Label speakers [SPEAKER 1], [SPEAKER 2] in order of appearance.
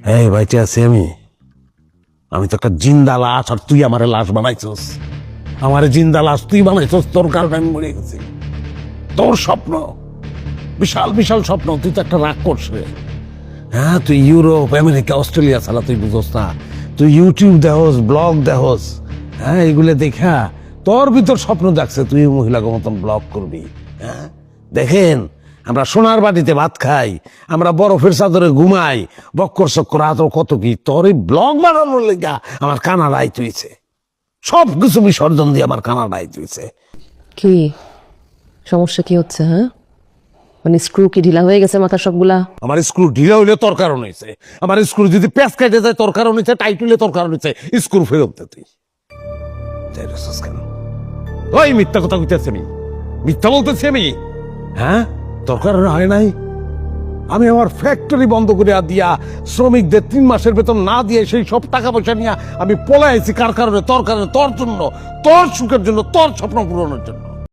[SPEAKER 1] এই বাইচে আছি আমি তো একটা জিন্দা লাশ, আর তুই আমারে লাশ বানাইছস। আমারে জিন্দা লাশ তুই বানাইছস, তোর কারণে আমি মরে গেছি। তোর স্বপ্ন, বিশাল বিশাল স্বপ্ন, তুই তো একটা রাগ করছে। হ্যাঁ, তুই ইউরোপ, আমেরিকা, অস্ট্রেলিয়া ছাড়া তুই বুঝোস না। তুই ইউটিউব দেখোস, ব্লগ দেখোস, হ্যাঁ, এগুলো দেখা তোর ভিতর স্বপ্ন দেখছে তুই মহিলাকে মতন ব্লগ করবি। হ্যাঁ, দেখেন আমরা সোনার বাটিতে ভাত খাই, আমরা বরফের চাদরে ঘুমাই, বক্কর চক্কর আদর কত কি। তোর এই ব্লগ বানানোর লেগা আমার কানা রায় তুইছে, সব কিছু বিসর্জন দিয়ে আমার কানা রায় তুইছে।
[SPEAKER 2] কি সমস্যা কি হচ্ছে? হ্যাঁ, মানে স্ক্রু কি ঢিলা হয়ে গেছে মাথার সবগুলা?
[SPEAKER 1] আমার স্ক্রু ঢিলা হইলে তোর কারণ হয়েছে, আমার স্ক্রু যদি প্যাঁচ কেটে যায় তোর কারণ হয়েছে, টাইট হইলে তোর কারণ হয়েছে। স্ক্রু ফেরত দে তুই। কেন ওই মিথ্যা কথা কইতেছি? আমি মিথ্যা বলতেছি? আমি হ্যাঁ, তোর কারণে হয় নাই। আমি আমার ফ্যাক্টরি বন্ধ করে দিয়া শ্রমিকদের 3 মাসের বেতন না দিয়ে সেই সব টাকা পয়সা নিয়ে আমি পলাইছি। কার কারণে? তোর কারণে, তোর জন্য, তোর সুখের জন্য, তোর স্বপ্ন পূরণের জন্য।